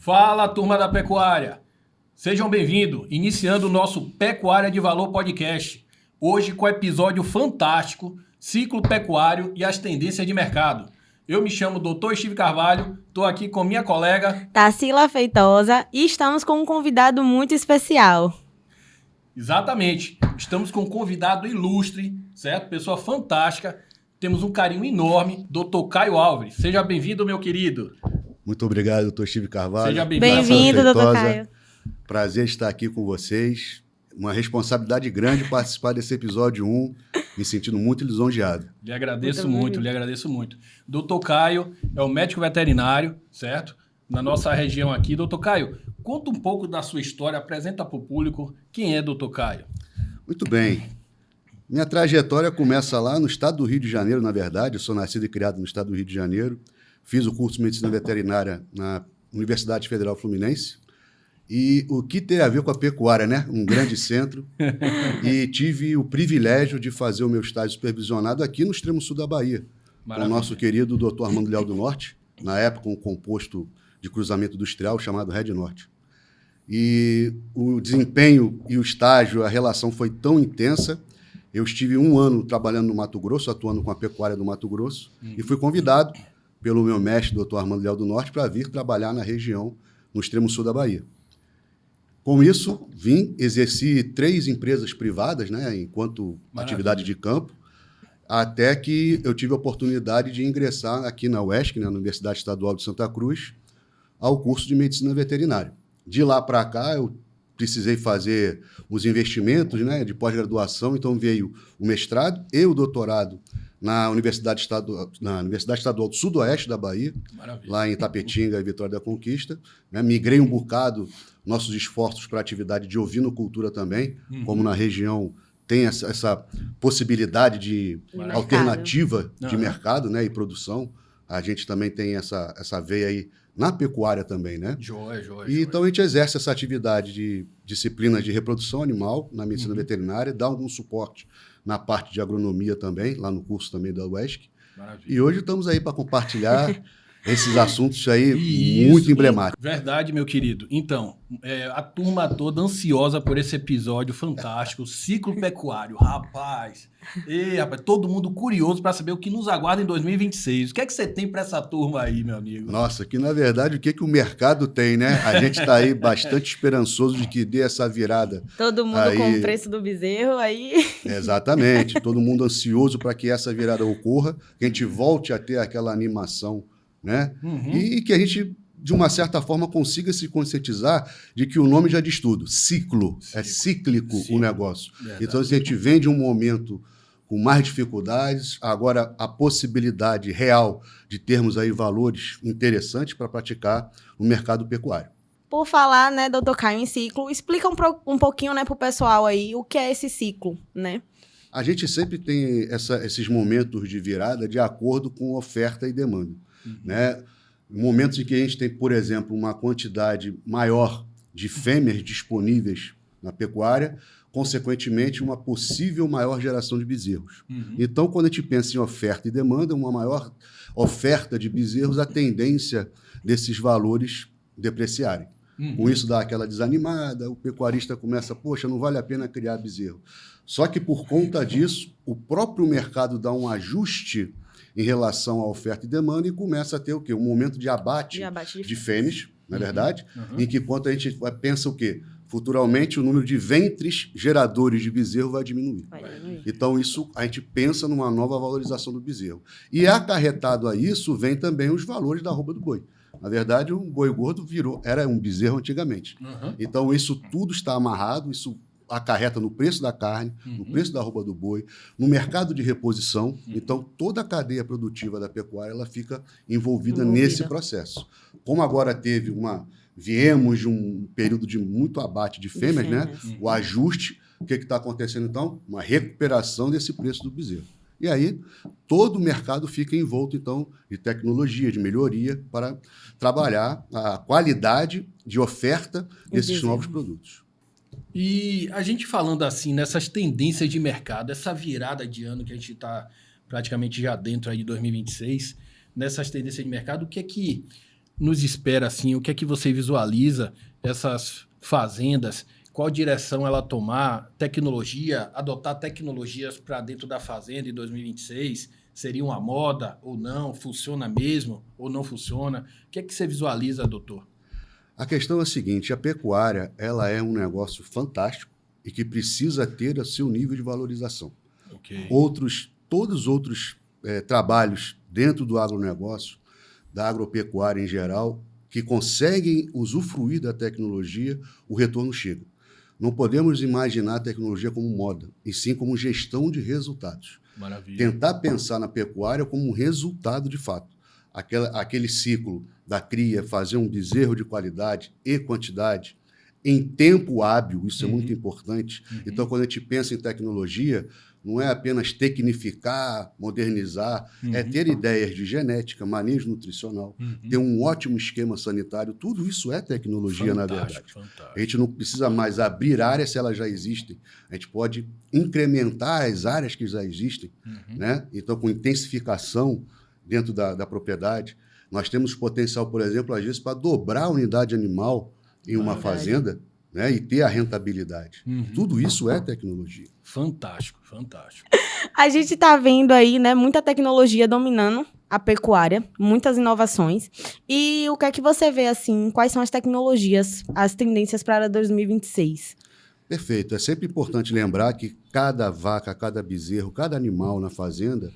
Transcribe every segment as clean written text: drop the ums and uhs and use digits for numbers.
Fala, turma da pecuária! Sejam bem-vindos, iniciando o nosso Pecuária de Valor Podcast. Hoje com o episódio fantástico, Ciclo Pecuário e as Tendências de Mercado. Eu me chamo Dr. Steve Carvalho, estou aqui com minha colega... Tarsila Feitosa e estamos com um convidado muito especial. Exatamente, estamos com um convidado ilustre, certo? Pessoa fantástica, temos um carinho enorme, Dr. Caio Alves. Seja bem-vindo, meu querido. Muito obrigado, doutor Steve Carvalho. Seja bem-vindo. Bem-vindo, doutor Caio. Prazer estar aqui com vocês. Uma responsabilidade grande participar desse episódio 1, me sentindo muito lisonjeado. Lhe agradeço muito. Doutor Caio é o médico veterinário, certo? Na nossa região aqui. Doutor Caio, conta um pouco da sua história, apresenta para o público quem é doutor Caio. Muito bem. Minha trajetória começa lá no estado do Rio de Janeiro, na verdade. Eu sou nascido e criado no estado do Rio de Janeiro. Fiz o curso de Medicina Veterinária na Universidade Federal Fluminense. E o que tem a ver com a pecuária, né? Um grande centro. E tive o privilégio de fazer o meu estágio supervisionado aqui no extremo sul da Bahia. Maravilha. Com o nosso querido Dr. Armando Leal do Norte, na época um composto de cruzamento industrial chamado Red Norte. E o desempenho e o estágio, a relação foi tão intensa. Eu estive 1 ano trabalhando no Mato Grosso, atuando com a pecuária do Mato Grosso, e fui convidado pelo meu mestre, Dr. Armando Leal do Norte, para vir trabalhar na região, no extremo sul da Bahia. Com isso, exerci 3 empresas privadas, né, enquanto atividade de campo, até que eu tive a oportunidade de ingressar aqui na UESC, né, na Universidade Estadual de Santa Cruz, ao curso de Medicina Veterinária. De lá para cá, eu precisei fazer os investimentos, né, de pós-graduação, então veio o mestrado e o doutorado na Universidade Estadual do Sudoeste da Bahia, Maravilha. Lá em Itapetinga e Vitória da Conquista. Né? Migrei um bocado nossos esforços para a atividade de ovinocultura também, como na região tem essa possibilidade de alternativa de mercado, né, e produção. A gente também tem essa veia aí na pecuária também, né? Joia. Então a gente exerce essa atividade de disciplinas de reprodução animal na medicina veterinária, dá algum suporte na parte de agronomia também, lá no curso também da UESC. Maravilha. E hoje estamos aí para compartilhar esses assuntos aí muito emblemáticos. Verdade, meu querido. Então, a turma toda ansiosa por esse episódio fantástico, Ciclo Pecuário. Rapaz, todo mundo curioso para saber o que nos aguarda em 2026. O que é que você tem para essa turma aí, meu amigo? Nossa, que na verdade o que o mercado tem, né? A gente está aí bastante esperançoso de que dê essa virada. Todo mundo aí, com o preço do bezerro aí. Exatamente, todo mundo ansioso para que essa virada ocorra, que a gente volte a ter aquela animação, né? E que a gente, de uma certa forma, consiga se conscientizar de que o nome já diz tudo. Ciclo. É cíclico o negócio. Verdade. Então, se a gente vem de um momento com mais dificuldades, agora a possibilidade real de termos aí valores interessantes para praticar no mercado pecuário. Por falar, né, doutor Caio, em ciclo, explica um pouquinho, né, para o pessoal aí o que é esse ciclo, né? A gente sempre tem esses momentos de virada de acordo com oferta e demanda. Né? Momentos em que a gente tem, por exemplo, uma quantidade maior de fêmeas disponíveis na pecuária, consequentemente, uma possível maior geração de bezerros. Então, quando a gente pensa em oferta e demanda, uma maior oferta de bezerros, a tendência desses valores depreciarem. Com isso dá aquela desanimada, o pecuarista começa, poxa, não vale a pena criar bezerro. Só que por conta disso, o próprio mercado dá um ajuste em relação à oferta e demanda e começa a ter o quê? Um momento de abate de fêmeas, na verdade, em que quanto a gente pensa o quê? Futuramente o número de ventres geradores de bezerro vai diminuir. Então isso a gente pensa numa nova valorização do bezerro. E acarretado a isso vem também os valores da arroba do boi. Na verdade, um boi gordo era um bezerro antigamente. Então isso tudo está amarrado, isso acarreta no preço da carne, no preço da arroba do boi, no mercado de reposição. Então, toda a cadeia produtiva da pecuária ela fica envolvida nesse processo. Como agora viemos de um período de muito abate de fêmeas, né? O ajuste, o que está acontecendo então? Uma recuperação desse preço do bezerro. E aí, todo o mercado fica envolto, então, de tecnologia, de melhoria, para trabalhar a qualidade de oferta desses novos produtos. E a gente falando assim, nessas tendências de mercado, essa virada de ano que a gente está praticamente já dentro aí de 2026, nessas tendências de mercado, o que é que nos espera, assim? O que é que você visualiza essas fazendas? Qual direção ela tomar? Tecnologia, adotar tecnologias para dentro da fazenda em 2026? Seria uma moda ou não? Funciona mesmo ou não funciona? O que é que você visualiza, doutor? A questão é a seguinte, a pecuária ela é um negócio fantástico e que precisa ter o seu nível de valorização. Ok. Todos os outros trabalhos dentro do agronegócio, da agropecuária em geral, que conseguem usufruir da tecnologia, o retorno chega. Não podemos imaginar a tecnologia como moda, e sim como gestão de resultados. Maravilha. Tentar pensar na pecuária como um resultado de fato. Aquele ciclo da cria, fazer um bezerro de qualidade e quantidade em tempo hábil, isso é muito importante. Então, quando a gente pensa em tecnologia, não é apenas tecnificar, modernizar, é ter ideias de genética, manejo nutricional, ter um ótimo esquema sanitário, tudo isso é tecnologia, na verdade. Fantástico. A gente não precisa mais abrir áreas se elas já existem, a gente pode incrementar as áreas que já existem, né? Então, com intensificação dentro da propriedade, nós temos potencial, por exemplo, às vezes, para dobrar a unidade animal em uma fazenda, né, e ter a rentabilidade. Tudo isso é tecnologia. Fantástico, fantástico. A gente tá vendo aí, né, muita tecnologia dominando a pecuária, muitas inovações. E o que é que você vê, assim, quais são as tecnologias, as tendências para 2026? Perfeito. É sempre importante lembrar que cada vaca, cada bezerro, cada animal na fazenda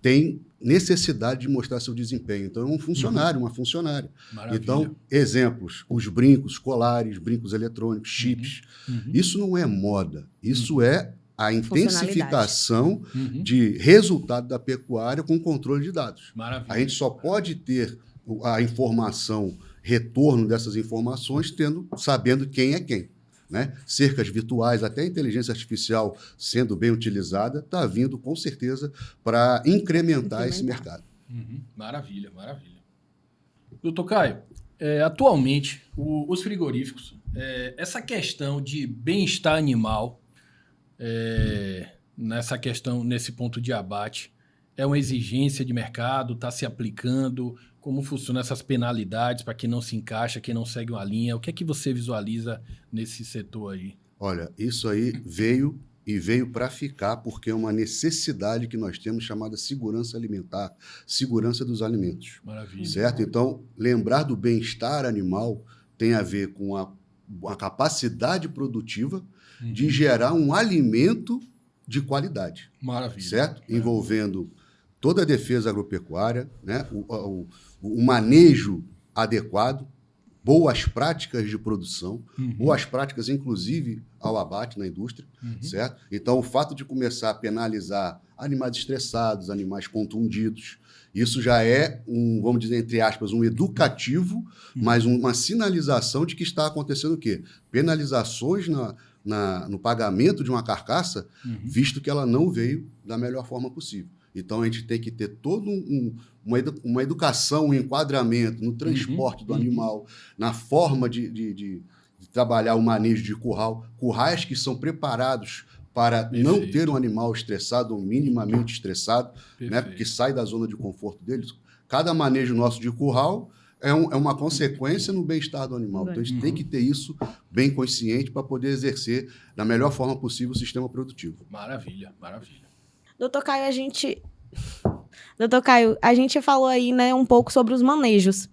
tem necessidade de mostrar seu desempenho. Então, é um funcionário, uma funcionária. Maravilha. Então, exemplos, os brincos, colares, brincos eletrônicos, chips. Isso não é moda, isso é a intensificação de resultado da pecuária com controle de dados. Maravilha. A gente só pode ter a informação, retorno dessas informações, sabendo quem é quem. Né? Cercas virtuais, até a inteligência artificial sendo bem utilizada, está vindo com certeza para incrementar esse mercado. Maravilha, maravilha. Doutor Caio, atualmente os frigoríficos, essa questão de bem-estar animal, nesse ponto de abate, é uma exigência de mercado, está se aplicando? Como funcionam essas penalidades para quem não se encaixa, quem não segue uma linha? O que é que você visualiza nesse setor aí? Olha, isso aí veio para ficar, porque é uma necessidade que nós temos chamada segurança alimentar, segurança dos alimentos. Maravilha. Certo? Então, lembrar do bem-estar animal tem a ver com a capacidade produtiva de gerar um alimento de qualidade. Maravilha. Certo? Envolvendo toda a defesa agropecuária, né? O manejo adequado, boas práticas de produção, boas práticas, inclusive, ao abate na indústria, certo? Então, o fato de começar a penalizar animais estressados, animais contundidos, isso já é vamos dizer, entre aspas, um educativo, mas uma sinalização de que está acontecendo o quê? Penalizações no pagamento de uma carcaça, visto que ela não veio da melhor forma possível. Então, a gente tem que ter toda uma educação, um enquadramento no transporte do animal, na forma de trabalhar o manejo de currais que são preparados para não ter um animal estressado ou minimamente estressado, né, porque sai da zona de conforto deles. Cada manejo nosso de curral é uma consequência no bem-estar do animal. Então, a gente tem que ter isso bem consciente para poder exercer da melhor forma possível o sistema produtivo. Maravilha, maravilha. Doutor Caio, a gente falou aí, né, um pouco sobre os manejos.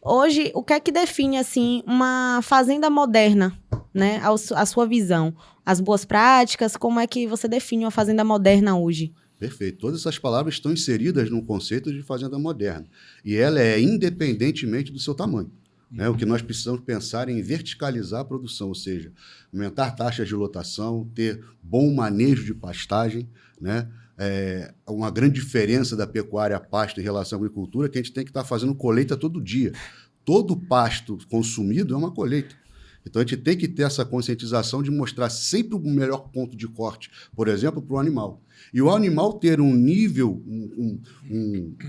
Hoje, o que é que define, assim, uma fazenda moderna, né, a sua visão? As boas práticas, como é que você define uma fazenda moderna hoje? Perfeito. Todas essas palavras estão inseridas no conceito de fazenda moderna. E ela é independentemente do seu tamanho. Né? O que nós precisamos pensar é em verticalizar a produção, ou seja, aumentar taxas de lotação, ter bom manejo de pastagem, né? Uma grande diferença da pecuária a pasto em relação à agricultura é que a gente tem que estar fazendo colheita todo dia. Todo pasto consumido é uma colheita. Então, a gente tem que ter essa conscientização de mostrar sempre o melhor ponto de corte, por exemplo, para o animal. E o animal ter um nível,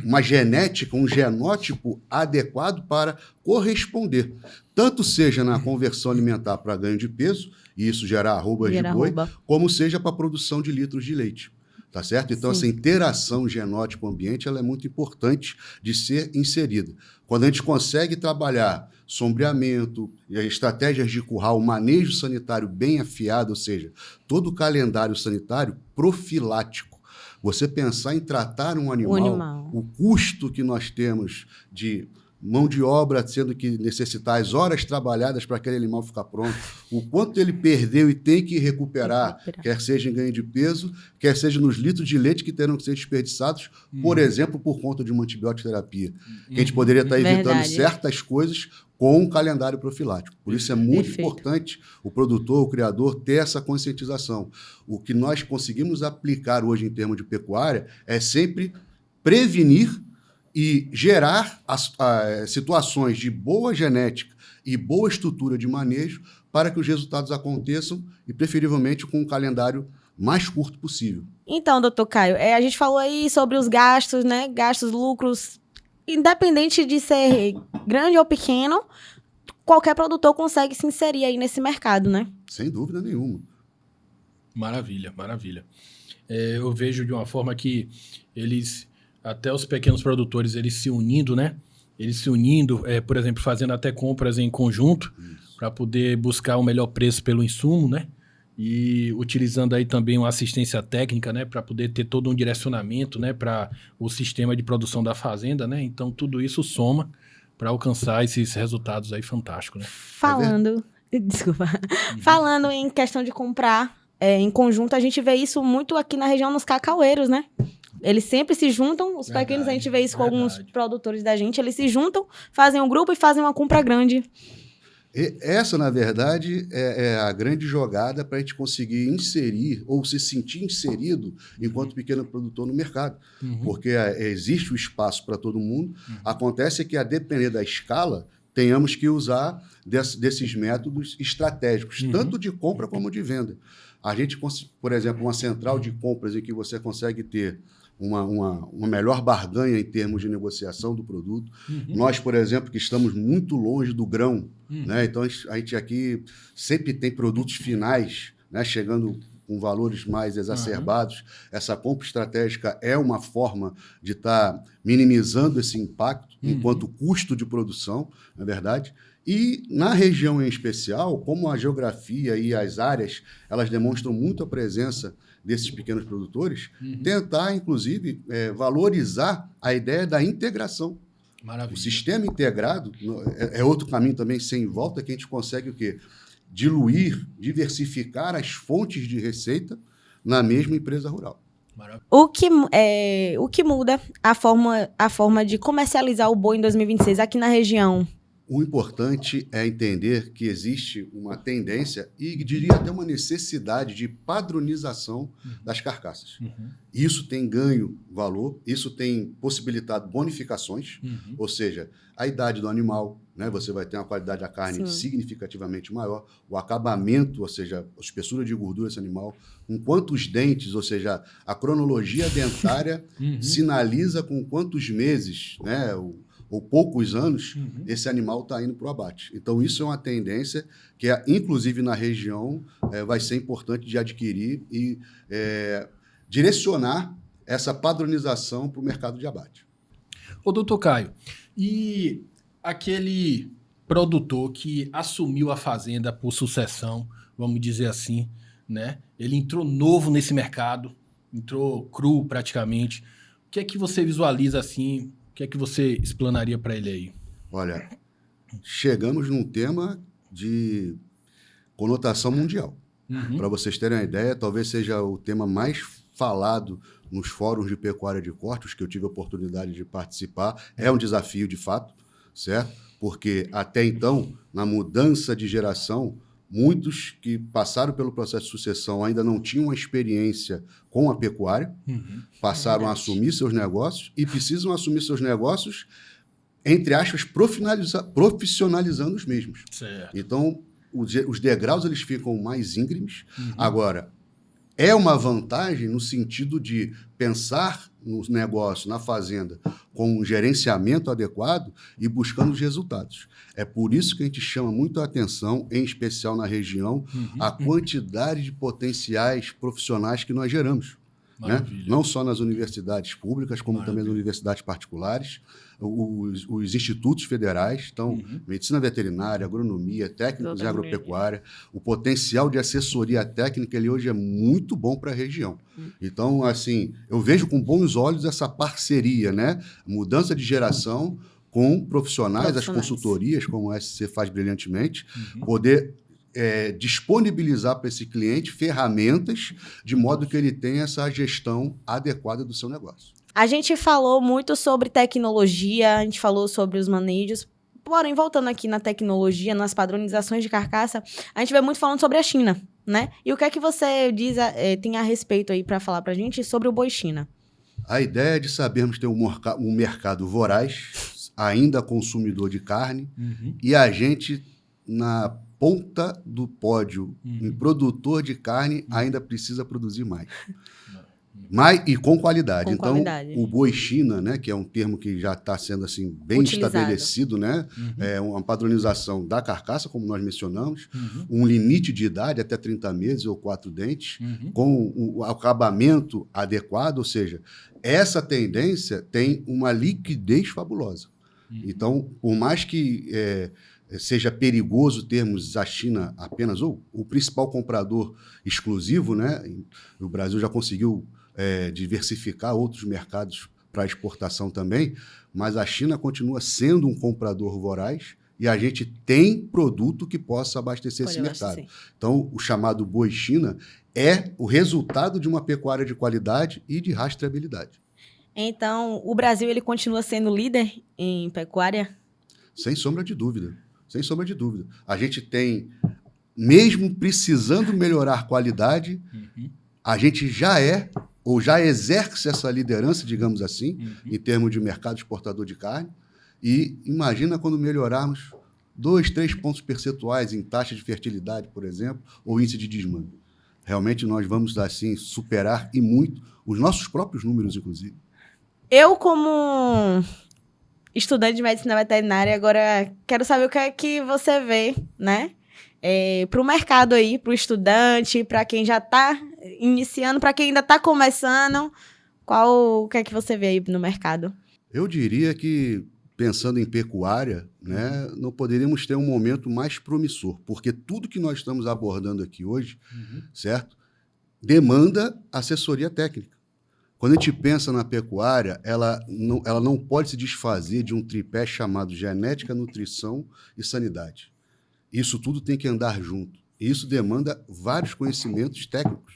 uma genética, um genótipo adequado para corresponder. Tanto seja na conversão alimentar para ganho de peso, e isso gerar arrobas de boi, como seja para a produção de litros de leite. Tá certo? Então, Sim. essa interação genótipo-ambiente ela é muito importante de ser inserida. Quando a gente consegue trabalhar sombreamento, estratégias de curral, o manejo sanitário bem afiado, ou seja, todo o calendário sanitário profilático. Você pensar em tratar um animal, o custo que nós temos de mão de obra, sendo que necessitar as horas trabalhadas para aquele animal ficar pronto, o quanto ele perdeu e tem que recuperar, quer seja em ganho de peso, quer seja nos litros de leite que terão que ser desperdiçados, por exemplo, por conta de uma antibioterapia. Que a gente poderia estar evitando certas coisas com um calendário profilático. Por isso é muito importante o produtor, o criador, ter essa conscientização. O que nós conseguimos aplicar hoje em termos de pecuária é sempre prevenir e gerar situações de boa genética e boa estrutura de manejo para que os resultados aconteçam e, preferivelmente, com um calendário mais curto possível. Então, doutor Caio, a gente falou aí sobre os gastos, né? Gastos, lucros. Independente de ser grande ou pequeno, qualquer produtor consegue se inserir aí nesse mercado, né? Sem dúvida nenhuma. Maravilha, maravilha. Eu vejo de uma forma que até os pequenos produtores, eles se unindo, né? Eles se unindo, por exemplo, fazendo até compras em conjunto para poder buscar o melhor preço pelo insumo, né? E utilizando aí também uma assistência técnica, né? Para poder ter todo um direcionamento, né? Para o sistema de produção da fazenda, né? Então, tudo isso soma para alcançar esses resultados aí fantásticos, né? Falando em questão de comprar em conjunto, a gente vê isso muito aqui na região nos cacaueiros, né? Eles sempre se juntam, os pequenos, a gente vê isso com alguns produtores da gente, eles se juntam, fazem um grupo e fazem uma compra grande. Essa, na verdade, é a grande jogada para a gente conseguir inserir ou se sentir inserido enquanto pequeno produtor no mercado. Porque existe o espaço para todo mundo. Acontece que, a depender da escala, tenhamos que usar desses métodos estratégicos, tanto de compra como de venda. A gente, por exemplo, uma central de compras em que você consegue ter uma melhor barganha em termos de negociação do produto. Nós, por exemplo, que estamos muito longe do grão, né? Então a gente aqui sempre tem produtos finais, né? Chegando com valores mais exacerbados. Essa compra estratégica é uma forma de estar minimizando esse impacto enquanto custo de produção, na verdade. E na região em especial, como a geografia e as áreas, elas demonstram muito a presença desses pequenos produtores, tentar, inclusive, valorizar a ideia da integração. Maravilha. O sistema integrado é outro caminho também sem volta, que a gente consegue o quê? Diluir, diversificar as fontes de receita na mesma empresa rural. O que muda a forma de comercializar o boi em 2026 aqui na região? O importante é entender que existe uma tendência e, diria até uma necessidade de padronização das carcaças. Isso tem ganho valor, isso tem possibilitado bonificações, ou seja, a idade do animal, né? Você vai ter uma qualidade da carne significativamente maior, o acabamento, ou seja, a espessura de gordura desse animal, com quantos dentes, ou seja, a cronologia dentária sinaliza com quantos meses, né? Ou poucos anos, esse animal está indo para o abate. Então, isso é uma tendência que, inclusive na região, vai ser importante de adquirir e direcionar essa padronização para o mercado de abate. Ô, doutor Caio, e aquele produtor que assumiu a fazenda por sucessão, vamos dizer assim, né? Ele entrou novo nesse mercado, entrou cru praticamente. O que é que você visualiza assim? O que é que você explanaria para ele aí? Olha, chegamos num tema de conotação mundial. Para vocês terem uma ideia, talvez seja o tema mais falado nos fóruns de pecuária de corte, os que eu tive a oportunidade de participar. É um desafio, de fato, certo? Porque até então, na mudança de geração, muitos que passaram pelo processo de sucessão ainda não tinham uma experiência com a pecuária, passaram a assumir seus negócios e precisam assumir seus negócios, entre aspas, profissionalizando os mesmos. Certo. Então, os degraus eles ficam mais íngremes. Agora, é uma vantagem no sentido de pensar no negócio, na fazenda, com um gerenciamento adequado e buscando os resultados. É por isso que a gente chama muito a atenção, em especial na região, a quantidade de potenciais profissionais que nós geramos. né? Maravilha. Não só nas universidades públicas, como também nas universidades particulares, os institutos federais. Então, medicina veterinária, agronomia, técnicos em agropecuária. O potencial de assessoria técnica ele hoje é muito bom para a região. Então, assim, eu vejo com bons olhos essa parceria, né? Mudança de geração com profissionais, as consultorias, como a SC faz brilhantemente, poder disponibilizar para esse cliente ferramentas de modo que ele tenha essa gestão adequada do seu negócio. A gente falou muito sobre tecnologia, a gente falou sobre os manejos, porém, voltando aqui na tecnologia, nas padronizações de carcaça, a gente vê muito falando sobre a China, né? E o que é que você tem a respeito aí para falar para a gente sobre o boi China? A ideia é de sabermos ter um mercado voraz, ainda consumidor de carne, e a gente, na ponta do pódio, em produtor de carne, ainda precisa produzir mais. E com qualidade. O boi China, né, que é um termo que já está sendo assim, bem estabelecido, né? É uma padronização da carcaça, como nós mencionamos, um limite de idade até 30 meses ou 4 dentes, com o acabamento adequado, ou seja, essa tendência tem uma liquidez fabulosa. Então, por mais que seja perigoso termos a China apenas o principal comprador exclusivo, né? O Brasil já conseguiu diversificar outros mercados para exportação também, mas a China continua sendo um comprador voraz e a gente tem produto que possa abastecer esse mercado. Então, o chamado boi China é o resultado de uma pecuária de qualidade e de rastreabilidade. Então, o Brasil ele continua sendo líder em pecuária? Sem sombra de dúvida. Sem sombra de dúvida. A gente tem, mesmo precisando melhorar qualidade, a gente já ou já exerce essa liderança, digamos assim, em termos de mercado exportador de carne. E imagina quando melhorarmos 2, 3 pontos percentuais em taxa de fertilidade, por exemplo, ou índice de desmame. Realmente nós vamos, assim, superar e muito os nossos próprios números, inclusive. Eu, como estudante de medicina veterinária, agora quero saber o que é que você vê, né? Para o mercado aí, para o estudante, para quem já está iniciando, para quem ainda está começando, o que é que você vê aí no mercado? Eu diria que, pensando em pecuária, né, não poderíamos ter um momento mais promissor, porque tudo que nós estamos abordando aqui hoje, certo, demanda assessoria técnica. Quando a gente pensa na pecuária, ela não pode se desfazer de um tripé chamado genética, nutrição e sanidade. Isso tudo tem que andar junto. E isso demanda vários conhecimentos técnicos.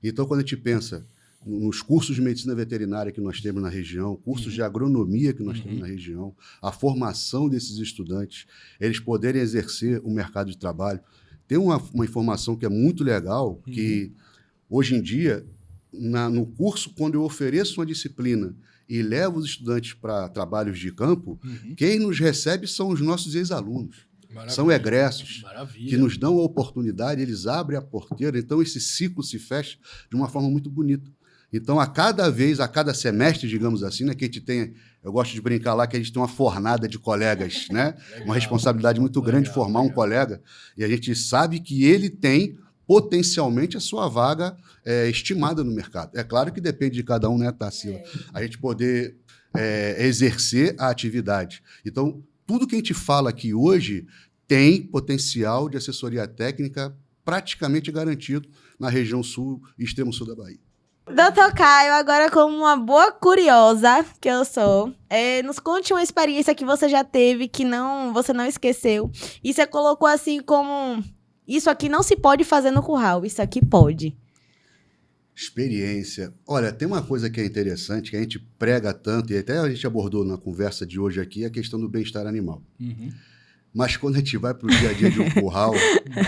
Então, quando a gente pensa nos cursos de medicina veterinária que nós temos na região, cursos de agronomia que nós temos na região, a formação desses estudantes, eles poderem exercer o mercado de trabalho. Tem uma informação que é muito legal, que hoje em dia, no curso, quando eu ofereço uma disciplina e levo os estudantes para trabalhos de campo, quem nos recebe são os nossos ex-alunos. São egressos que nos dão a oportunidade, eles abrem a porteira, então esse ciclo se fecha de uma forma muito bonita. Então, a cada semestre, digamos assim, né, que a gente tem, eu gosto de brincar lá que a gente tem uma fornada de colegas, né? Uma responsabilidade muito grande de formar um colega, e a gente sabe que ele tem potencialmente a sua vaga estimada no mercado. É claro que depende de cada um, né, Tarsila? A gente poder exercer a atividade. Então, tudo que a gente fala aqui hoje tem potencial de assessoria técnica praticamente garantido na região sul e extremo sul da Bahia. Doutor Caio, agora como uma boa curiosa que eu sou, nos conte uma experiência que você já teve que você não esqueceu e você colocou assim como... Isso aqui não se pode fazer no curral, isso aqui pode. Experiência. Olha, tem uma coisa que é interessante, que a gente prega tanto, e até a gente abordou na conversa de hoje aqui, a questão do bem-estar animal. Mas quando a gente vai para o dia a dia de um curral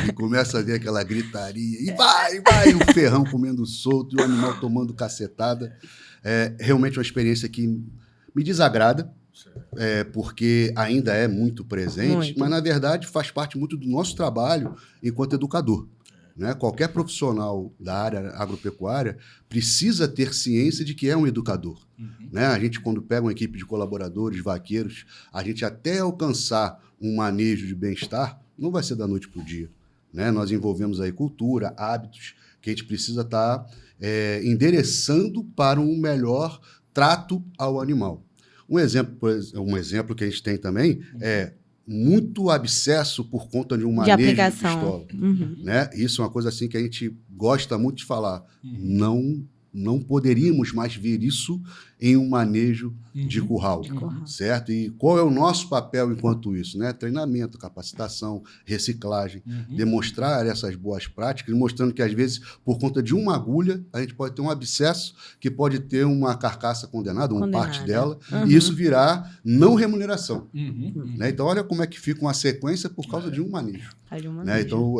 e começa a ver aquela gritaria, e vai, o ferrão comendo solto, e o animal tomando cacetada, é realmente uma experiência que me desagrada, porque ainda é muito presente, mas, na verdade, faz parte muito do nosso trabalho enquanto educador. Né? Qualquer profissional da área agropecuária precisa ter ciência de que é um educador. Né? A gente, quando pega uma equipe de colaboradores, vaqueiros, a gente até alcançar um manejo de bem-estar, não vai ser da noite para o dia. Né? Nós envolvemos aí cultura, hábitos, que a gente precisa estar endereçando para um melhor trato ao animal. Um exemplo que a gente tem também é muito abscesso por conta de um manejo de pistola. Né? Isso é uma coisa assim que a gente gosta muito de falar. Não poderíamos mais ver isso em um manejo de curral, certo? E qual é o nosso papel enquanto isso? Né? Treinamento, capacitação, reciclagem, demonstrar essas boas práticas, mostrando que, às vezes, por conta de uma agulha, a gente pode ter um abscesso que pode ter uma carcaça condenada, uma parte dela, e isso virar não remuneração. Né? Então, olha como é que fica uma sequência por causa de um manejo. Né? Então,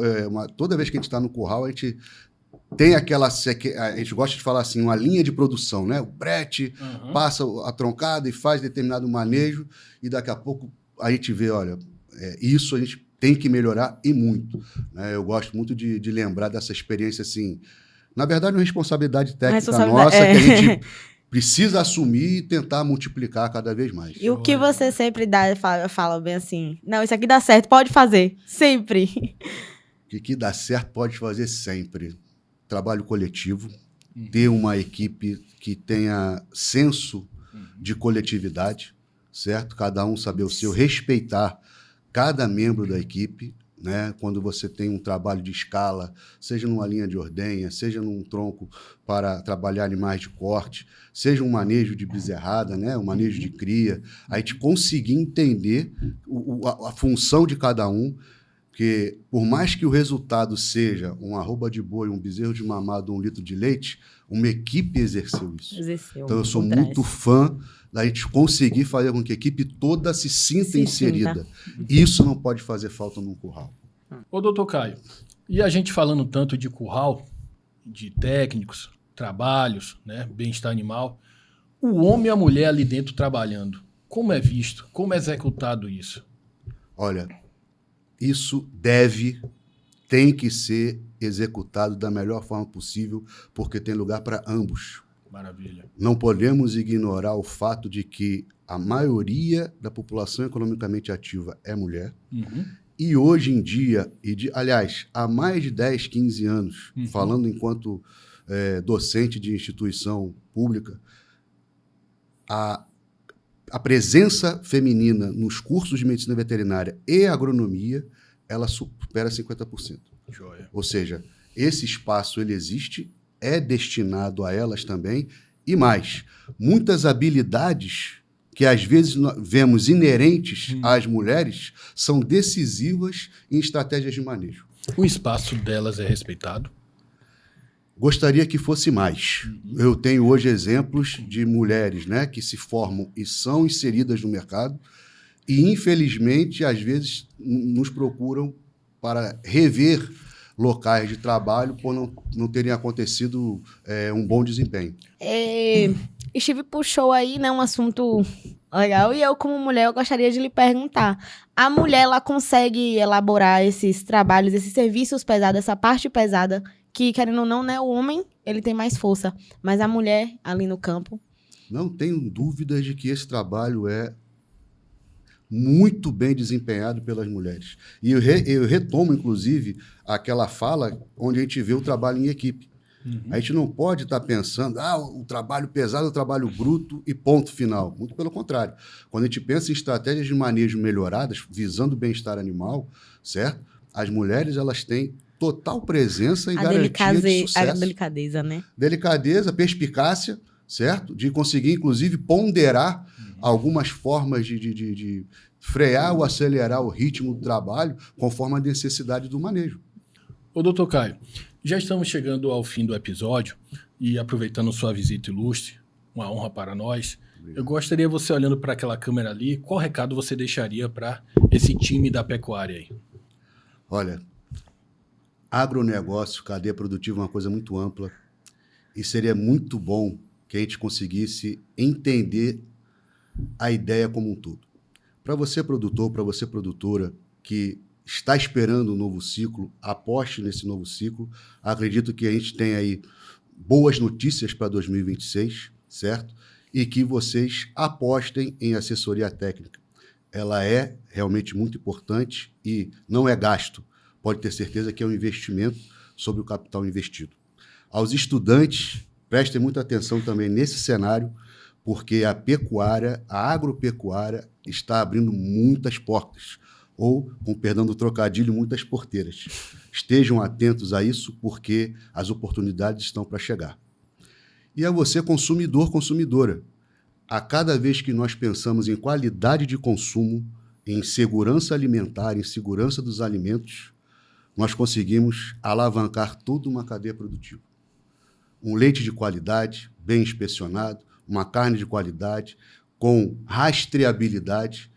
toda vez que a gente está no curral, a gente tem aquela... A gente gosta de falar assim, uma linha de produção, né? O brete passa a troncada e faz determinado manejo e daqui a pouco a gente vê, olha, isso a gente tem que melhorar e muito. Né? Eu gosto muito de lembrar dessa experiência assim. Na verdade, é uma responsabilidade técnica nossa que a gente precisa assumir e tentar multiplicar cada vez mais. E o que você sempre fala bem assim, não, isso aqui dá certo, pode fazer, sempre. O que dá certo pode fazer sempre. Trabalho coletivo, ter uma equipe que tenha senso de coletividade, certo? Cada um saber o seu, respeitar cada membro da equipe, né? Quando você tem um trabalho de escala, seja numa linha de ordenha, seja num tronco para trabalhar animais de corte, seja um manejo de bezerrada, né? Um manejo de cria, a gente conseguir entender a função de cada um. Porque, por mais que o resultado seja um arroba de boi, um bezerro de mamado, 1 litro de leite, uma equipe exerceu isso. Então, eu sou muito fã da gente conseguir fazer com que a equipe toda se sinta inserida. Isso não pode fazer falta num curral. Ô, doutor Caio, e a gente falando tanto de curral, de técnicos, trabalhos, né, bem-estar animal, o homem e a mulher ali dentro trabalhando, como é visto? Como é executado isso? Olha... Isso tem que ser executado da melhor forma possível, porque tem lugar para ambos. Maravilha. Não podemos ignorar o fato de que a maioria da população economicamente ativa é mulher. E hoje em dia, aliás, há mais de 10, 15 anos, falando enquanto docente de instituição pública, a presença feminina nos cursos de medicina veterinária e agronomia, ela supera 50%. Joia. Ou seja, esse espaço ele existe, é destinado a elas também, e mais, muitas habilidades que às vezes vemos inerentes às mulheres são decisivas em estratégias de manejo. O espaço delas é respeitado? Gostaria que fosse mais. Eu tenho hoje exemplos de mulheres, né, que se formam e são inseridas no mercado e, infelizmente, às vezes nos procuram para rever locais de trabalho por não terem acontecido um bom desempenho. Steve puxou aí, né, um assunto legal e eu, como mulher, eu gostaria de lhe perguntar. A mulher, ela consegue elaborar esses trabalhos, esses serviços pesados, essa parte pesada que, querendo ou não, né, o homem, ele tem mais força, mas a mulher ali no campo... Não tenho dúvidas de que esse trabalho é muito bem desempenhado pelas mulheres. E eu retomo, inclusive, aquela fala onde a gente vê o trabalho em equipe. A gente não pode estar pensando, o trabalho pesado é o trabalho bruto e ponto final. Muito pelo contrário. Quando a gente pensa em estratégias de manejo melhoradas, visando o bem-estar animal, certo? As mulheres, elas têm total presença e garantia de sucesso. A delicadeza, né? Delicadeza, perspicácia, certo? De conseguir, inclusive, ponderar algumas formas de frear ou acelerar o ritmo do trabalho conforme a necessidade do manejo. Ô, doutor Caio, já estamos chegando ao fim do episódio e aproveitando sua visita ilustre, uma honra para nós, eu gostaria você olhando para aquela câmera ali, qual recado você deixaria para esse time da pecuária aí? Olha... Agronegócio, cadeia produtiva é uma coisa muito ampla e seria muito bom que a gente conseguisse entender a ideia como um todo. Para você, produtor, para você, produtora, que está esperando um novo ciclo, aposte nesse novo ciclo. Acredito que a gente tem aí boas notícias para 2026, certo? E que vocês apostem em assessoria técnica. Ela é realmente muito importante e não é gasto. Pode ter certeza que é um investimento sobre o capital investido. Aos estudantes, prestem muita atenção também nesse cenário, porque a pecuária, a agropecuária, está abrindo muitas portas, ou, com perdão do trocadilho, muitas porteiras. Estejam atentos a isso, porque as oportunidades estão para chegar. E a você, consumidor, consumidora, a cada vez que nós pensamos em qualidade de consumo, em segurança alimentar, em segurança dos alimentos, nós conseguimos alavancar toda uma cadeia produtiva. Um leite de qualidade, bem inspecionado, uma carne de qualidade, com rastreabilidade,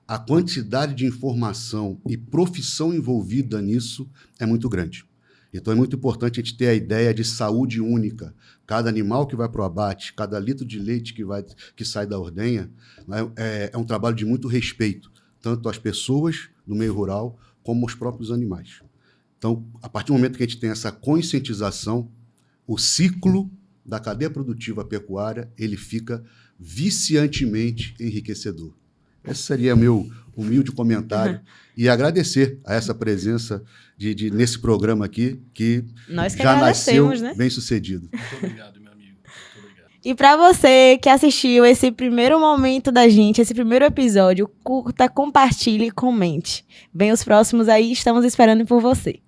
a quantidade de informação e profissão envolvida nisso é muito grande. Então é muito importante a gente ter a ideia de saúde única. Cada animal que vai para o abate, cada litro de leite que sai da ordenha, né, é um trabalho de muito respeito, tanto às pessoas do meio rural, como aos próprios animais. Então, a partir do momento que a gente tem essa conscientização, o ciclo da cadeia produtiva pecuária, ele fica viciantemente enriquecedor. Esse seria meu humilde comentário e agradecer a essa presença nesse programa aqui, que Nós que já nasceu agradecemos, né? bem sucedido. Muito obrigado, meu amigo. Muito obrigado. E para você que assistiu esse primeiro momento da gente, esse primeiro episódio, curta, compartilhe e comente. Vem os próximos aí, estamos esperando por você.